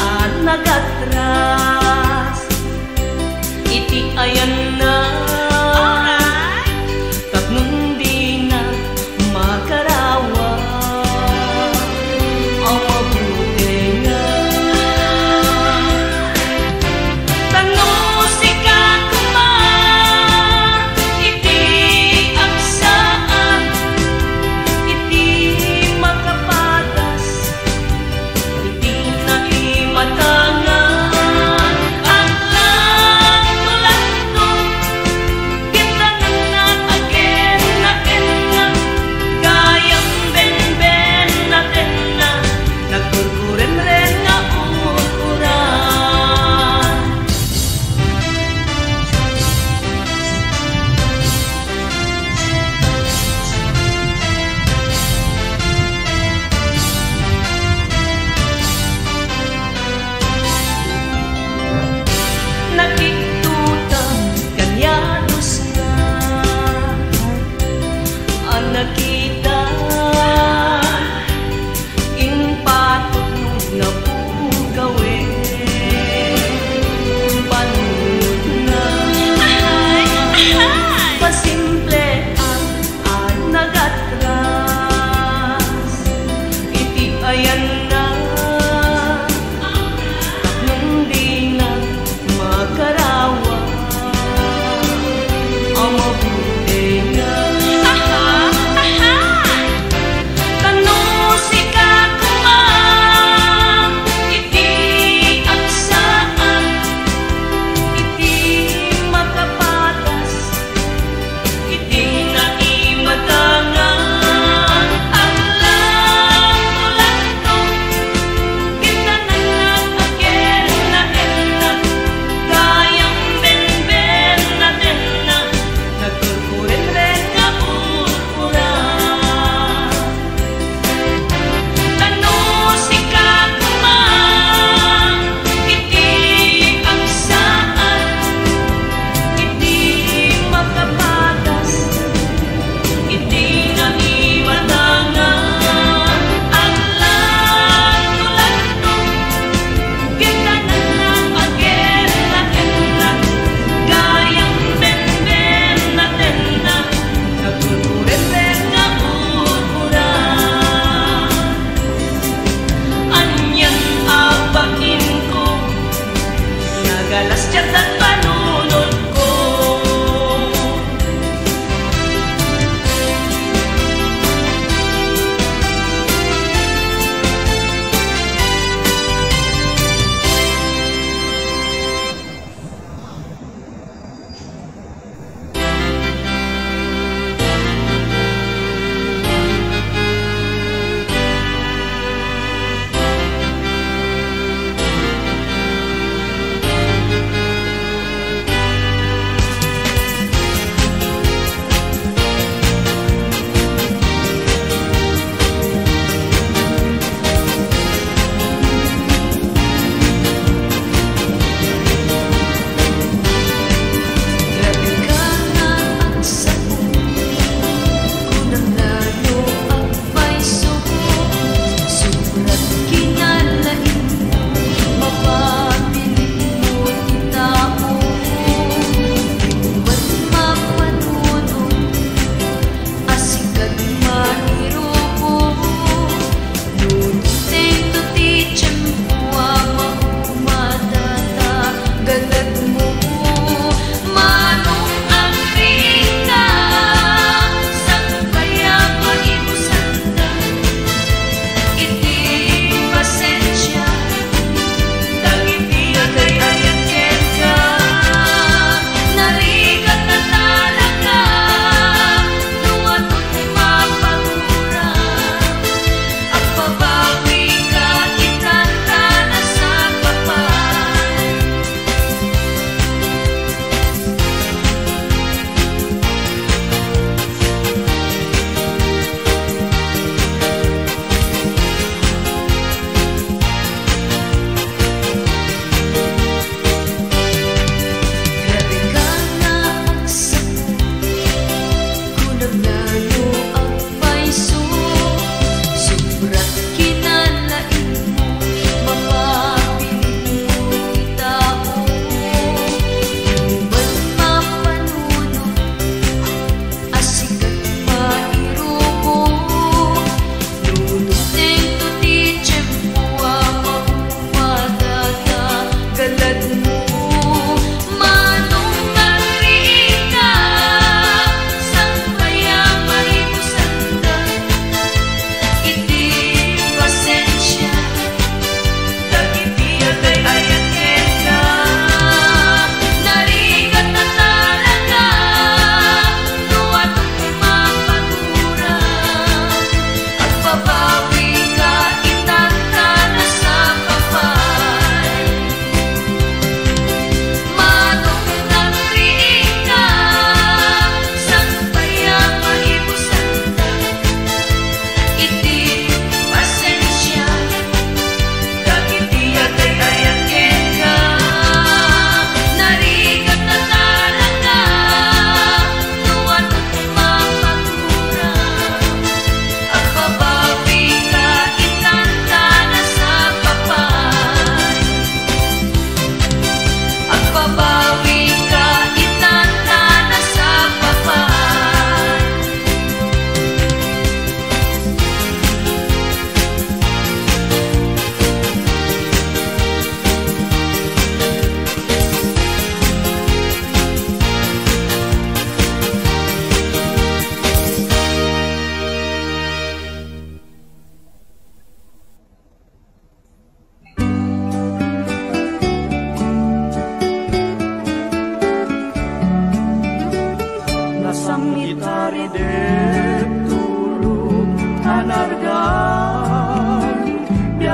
ang nagatras. Iti ayan na tapnon di na makarawa.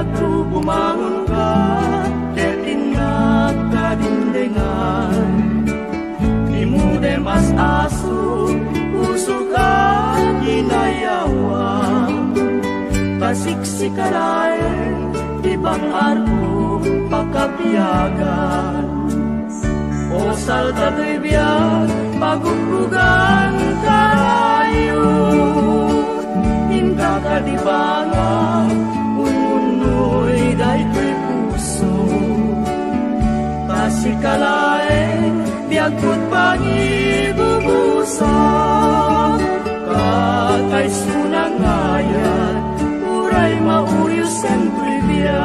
biag ko bumangon ka, ketin nagkadindengan. Imude mas aso, puso ka ginayawa. Pasiksikaray, ibang arko pakapiagan. O salta to'y biag, pagugbugan karayo. Hinka ka di banga, ununoy dahi ko'y puso. Pasikalae, biag ko't pangibubusa. Kakay sunang ngayan, uray mauyos ang trivia.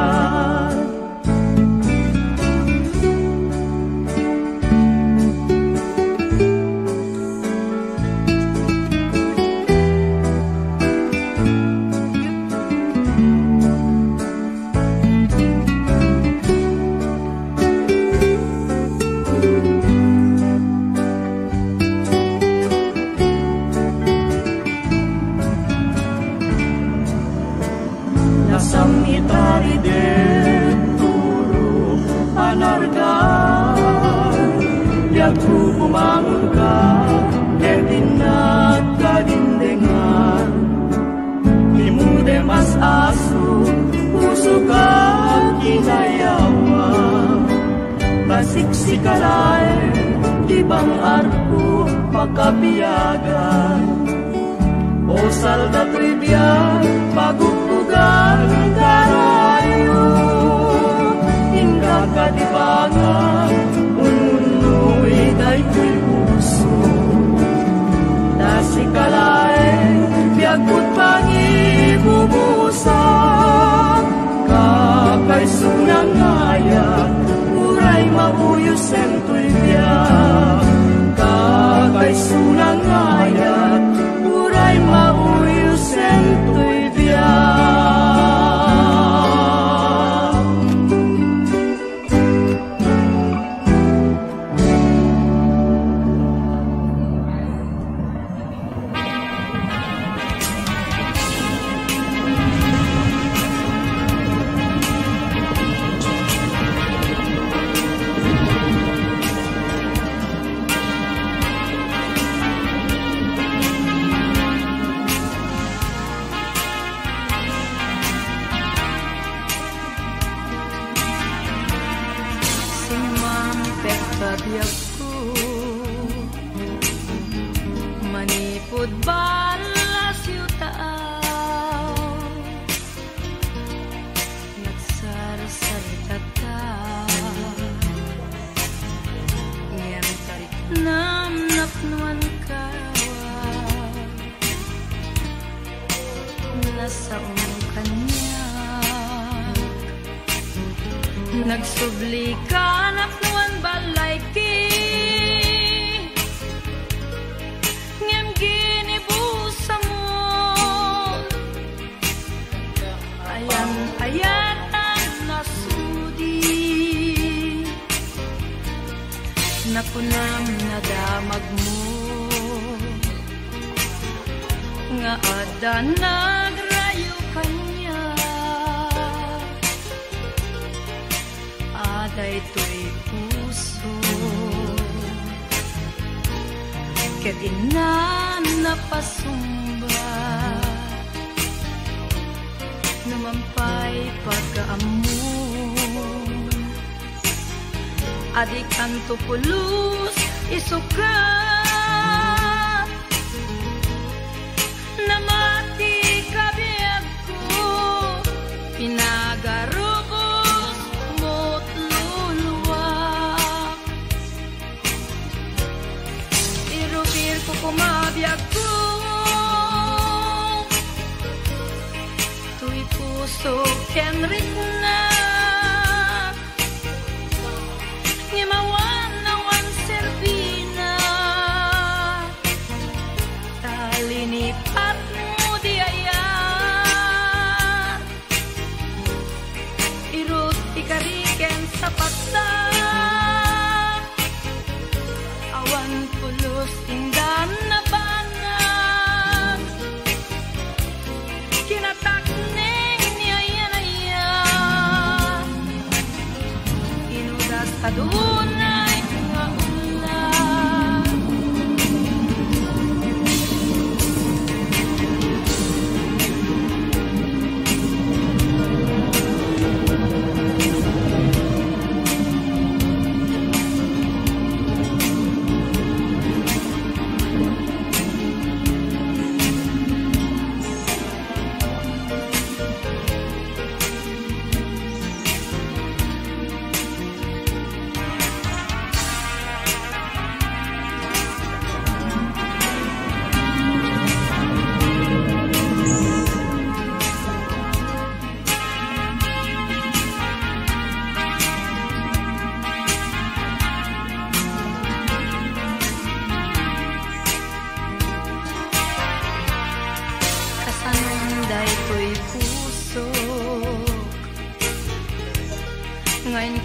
Samitari de turo anargan, yaku bumangon ka, ketin nagkadindengan. Imude mas aso, puso ka kinayawa. Pasiksikalay, ibang arko pagkapiagan. O salda trivia, pagugbugan karayo. Hingga ka di banga, ununoy dahi ko'y puso. Nasikalae, biag ko't pangibubusa. Kakay sunang ngayan, uray mauyos ang trivia. Kakay sunang ngayan, uray mauyos ang trivia. Manipod balas yutaaw, nagsarasarita ta, ngayang tarik nam napnuan ka, nasa kanya, nagsubli ka napnuan balay ki. Nakunam nadamag mo nga ada nagrayo kanya, aday to'y puso ket inan napasumba, numampay pagkaamo. Adik ang tupulus isukat, namati kabiag ko, pinagarubos mo't luluwak. Irupir ko kumabiag ko, tuy puso kenrit na. Kinatak neng niya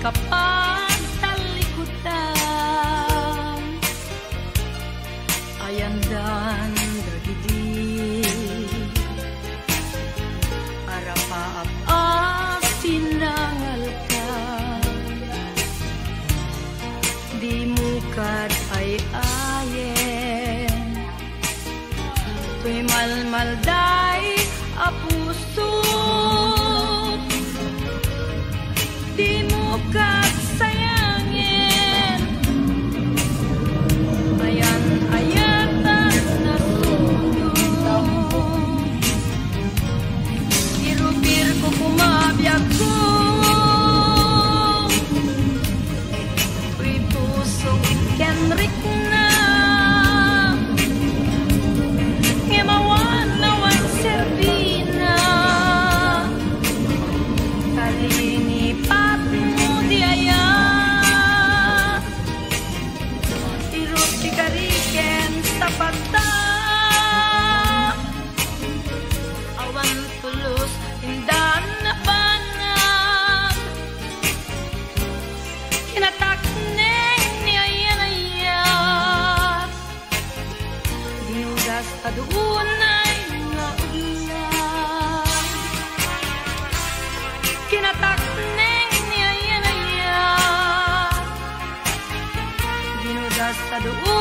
kapag talikutan ayandan dagidi arapaap sinangal ka di mukad ay ayen tuy malmalday a puso di mukad sayangin ayan ayatan na sundo irupir ko kumabiyag ko tuy pusong kenrik na ngemawan nawan servina kalinipat mo di aya irut kikariken sa pata awan tulus indan na banag kinatakneng ni ayan dinugas adunay nga ulan kinatakneng ni ayan dinugas adunay